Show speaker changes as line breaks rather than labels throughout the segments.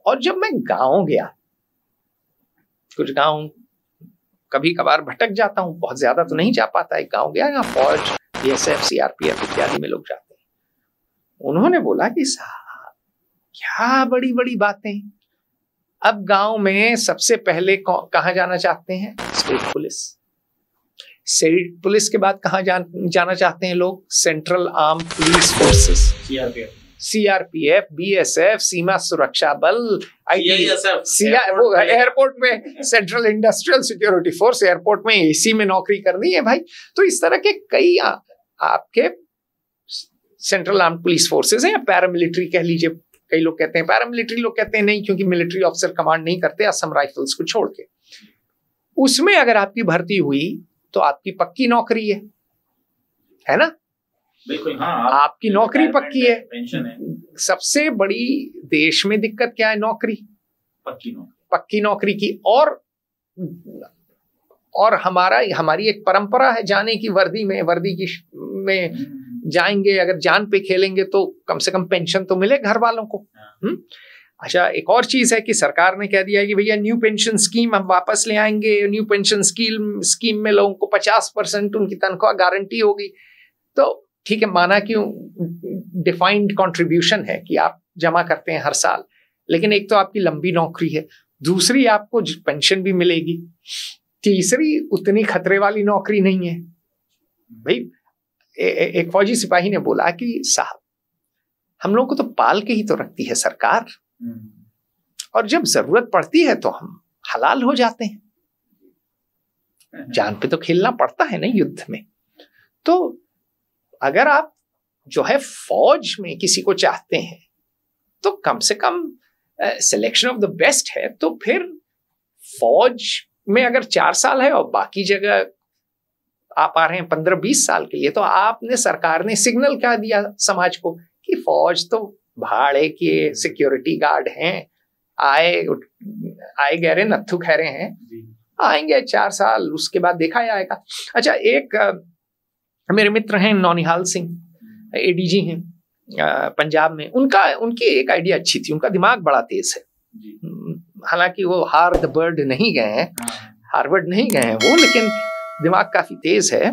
और जब मैं गांव गया, कुछ गांव कभी कभार भटक जाता हूँ, बहुत ज्यादा तो नहीं जा पाता, एक गांव गया, यहाँ फौज, बीएसएफ, सीआरपीएफ इत्यादि में लोग जाते हैं। उन्होंने बोला कि साहब क्या बड़ी बड़ी बातें, अब गांव में सबसे पहले कहाँ जाना चाहते हैं? State police. स्टेट पुलिस के बाद कहाँ जाना चाहते हैं लोग? Central arm police forces, CRPF, BSF, सीमा सुरक्षा बल, वो एयरपोर्ट में central industrial security force, airport में एसी में नौकरी करनी है भाई। तो इस तरह के कई आपके सेंट्रल आर्म पुलिस फोर्सेस हैं, या पैरामिलिट्री कह लीजिए, कई लोग कहते हैं पैरामिलिट्री, लोग कहते हैं नहीं, क्योंकि मिलिट्री ऑफिसर कमांड नहीं करते असम राइफल्स को छोड़ के। उसमें अगर आपकी भर्ती हुई तो आपकी पक्की नौकरी है ना? बिल्कुल, हाँ, आपकी नौकरी पक्की है, पेंशन है। सबसे बड़ी देश में दिक्कत क्या है? नौकरी, पक्की नौकरी की। और हमारी एक परंपरा है जाने की वर्दी में जाएंगे, अगर जान पे खेलेंगे तो कम से कम पेंशन तो मिले घर वालों को। अच्छा, एक और चीज है कि सरकार ने कह दिया है कि भैया न्यू पेंशन स्कीम हम वापस ले आएंगे। न्यू पेंशन स्कीम में लोगों को 50% उनकी तनख्वाह गारंटी होगी। तो ठीक है, माना कि डिफाइंड कंट्रीब्यूशन है कि आप जमा करते हैं हर साल, लेकिन एक तो आपकी लंबी नौकरी है, दूसरी आपको पेंशन भी मिलेगी, तीसरी उतनी खतरे वाली नौकरी नहीं है भाई। एक फौजी सिपाही ने बोला कि साहब हम लोग को तो पाल के ही तो रखती है सरकार, और जब जरूरत पड़ती है तो हम हलाल हो जाते हैं। जान पे तो खेलना पड़ता है ना युद्ध में। तो अगर आप जो है फौज में किसी को चाहते हैं तो कम से कम सिलेक्शन ऑफ द बेस्ट है। तो फिर फौज में अगर 4 साल है और बाकी जगह आप आ रहे हैं 15-20 साल के लिए, तो आपने, सरकार ने सिग्नल क्या दिया समाज को कि फौज तो भाड़े के सिक्योरिटी गार्ड हैं, आए गहरे नत्थु खैरे हैं, आएंगे 4 साल, उसके बाद देखा जाएगा। अच्छा, एक मेरे मित्र हैं नौनिहाल सिंह, एडीजी हैं पंजाब में, उनकी एक आइडिया अच्छी थी, उनका दिमाग बड़ा तेज है। हालांकि वो हार्वर्ड नहीं गए हैं, हार्वर्ड नहीं गए हैं वो, लेकिन दिमाग काफी तेज है।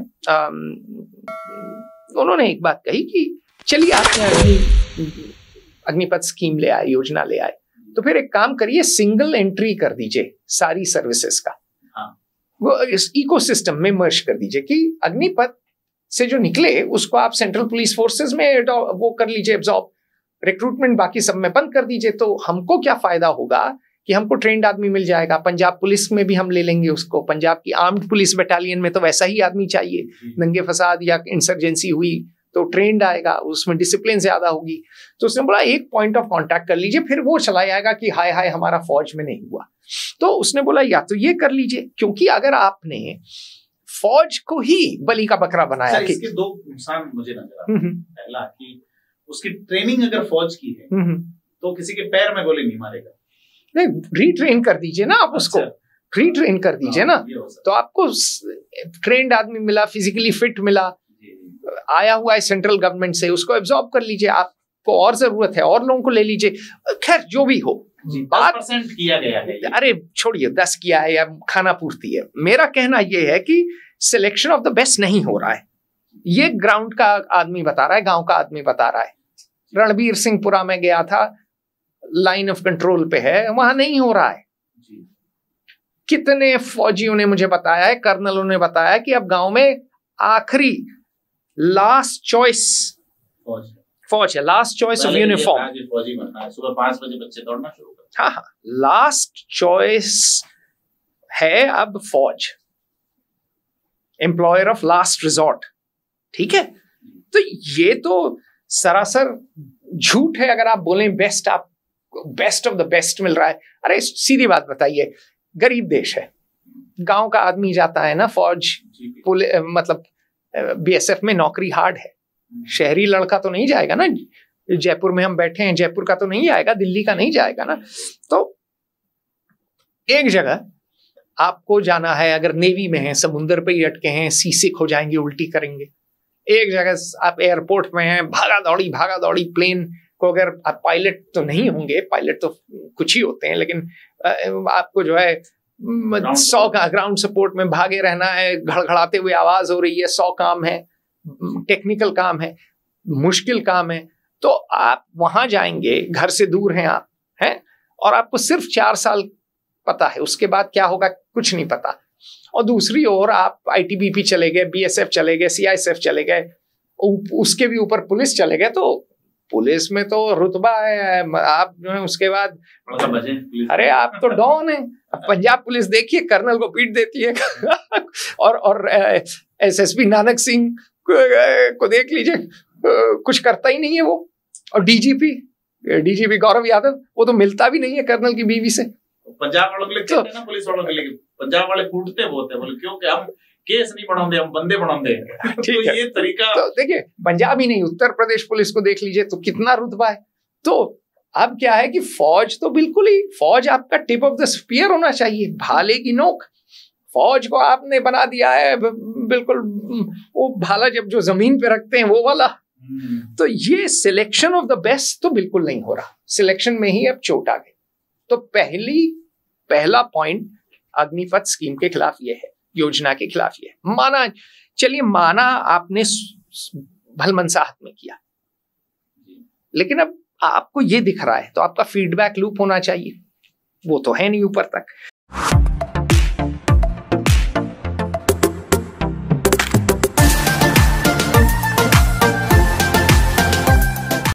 उन्होंने एक बात कही कि चलिए आप अग्निपथ स्कीम ले आए, योजना ले आए, तो फिर एक काम करिए, सिंगल एंट्री कर दीजिए सारी सर्विसेज का, वो इस इकोसिस्टम में मर्ज कर दीजिए कि अग्निपथ से जो निकले उसको आप सेंट्रल पुलिस फोर्सेस में वो कर लीजिए एब्जॉर्ब, रिक्रूटमेंट बाकी सब में बंद कर दीजिए। तो हमको क्या फायदा होगा कि हमको ट्रेंड आदमी मिल जाएगा, पंजाब पुलिस में भी हम ले लेंगे उसको, पंजाब की आर्म्ड पुलिस बटालियन में तो वैसा ही आदमी चाहिए, दंगे फसाद या इंसर्जेंसी हुई तो ट्रेंड आएगा, उसमें डिसिप्लिन ज्यादा होगी। तो उसने बोला एक पॉइंट ऑफ कांटेक्ट कर लीजिए, फिर वो चला जाएगा कि हाय हाय हमारा फौज में नहीं हुआ। तो उसने बोला या तो ये कर लीजिए, क्योंकि अगर आपने फौज को ही बलि का बकरा बनाया,
इसके 2 नुकसान मुझे नजर आते हैं। पहला कि उसकी ट्रेनिंग अगर फौज की है तो किसी के पैर में गोली नहीं मारेगा,
नहीं, रीट्रेन कर दीजिए ना आप उसको, रीट्रेन कर दीजिए ना, तो आपको ट्रेंड आदमी मिला, फिजिकली फिट मिला, आया हुआ है सेंट्रल गवर्नमेंट से, उसको एब्जॉर्ब कर लीजिए। आपको और जरूरत है और लोगों को ले लीजिए, खैर जो भी हो।
10% किया गया है,
अरे छोड़िए 10 किया है या खाना पूर्ति है। मेरा कहना यह है कि सिलेक्शन ऑफ द बेस्ट नहीं हो रहा है, ये ग्राउंड का आदमी बता रहा है, गांव का आदमी बता रहा है। रणबीर सिंहपुरा में गया था, लाइन ऑफ कंट्रोल पे है, वहां नहीं हो रहा है। कितने फौजियों ने मुझे बताया है, कर्नलों ने बताया कि अब गांव में आखिरी लास्ट चॉइस फौज है, लास्ट चॉइस ऑफ यूनिफॉर्म।
फौजी बनना है, सुबह 5 बजे बच्चे दौड़ना शुरू करते हैं।
हाँ, लास्ट चॉइस है अब फौज, एम्प्लॉयर ऑफ लास्ट रिजॉर्ट। ठीक है, तो ये तो सरासर झूठ है अगर आप बोलें बेस्ट, आप बेस्ट ऑफ द बेस्ट मिल रहा है। अरे सीधी बात बताइए, गरीब देश है, गांव का आदमी जाता है ना फौज, मतलब बीएसएफ में नौकरी हार्ड है, शहरी लड़का तो नहीं जाएगा ना, जयपुर में हम बैठे हैं, जयपुर का तो नहीं जाएगा, दिल्ली का नहीं जाएगा ना। तो एक जगह आपको जाना है, अगर नेवी में है, समुंदर पे ही अटके हैं, सी सिक हो जाएंगे, उल्टी करेंगे। एक जगह आप एयरपोर्ट में हैं, भागा दौड़ी प्लेन आपको अगर आप पायलट तो नहीं होंगे, पायलट तो कुछ ही होते हैं, लेकिन आपको जो है 100 का ग्राउंड सपोर्ट में भागे रहना है, घड़घड़ाते हुए आवाज हो रही है, 100 काम है, टेक्निकल काम है, मुश्किल काम है, तो आप वहां जाएंगे, घर से दूर हैं आप, हैं, और आपको सिर्फ 4 साल पता है, उसके बाद क्या होगा कुछ नहीं पता। और दूसरी ओर आप ITBP चले गए, BSF चले गए, CISF चले गए, उसके भी ऊपर पुलिस चले गए, तो पुलिस में तो रुतबा है, आप जो है उसके बाद अरे आप तो डॉन है। पंजाब पुलिस देखिए कर्नल को पीट देती है और SSP नानक सिंह को देख लीजिए, कुछ करता ही नहीं है वो। और DGP गौरव यादव, वो तो मिलता भी नहीं है कर्नल की बीवी से।
पंजाब वालों के लिए कहते हैं ना, पुलिस वालों के लिए पंजाब वाले कूटते बहुत है, बोले क्योंकि हम केस नहीं बढ़ाते, हम बंदे बढ़ाते हैं। तो ये तरीका
तो देखिए, पंजाब ही नहीं, उत्तर प्रदेश पुलिस को देख लीजिए तो कितना रुतबा है। तो अब क्या है कि फौज तो बिल्कुल ही, फौज आपका टिप ऑफ द स्पीयर होना चाहिए, भाले की नोक। फौज को आपने बना दिया है बिल्कुल वो भाला जब जो जमीन पे रखते हैं वो वाला। तो ये सिलेक्शन ऑफ द बेस्ट तो बिल्कुल नहीं हो रहा, सिलेक्शन में ही अब चोट आ गई। तो पहला पॉइंट अग्निपथ स्कीम के खिलाफ ये है, योजना के खिलाफ ये है। माना आपने भलमनसाहत में किया, लेकिन अब आपको ये दिख रहा है तो आपका फीडबैक लूप होना चाहिए, वो तो है नहीं ऊपर तक।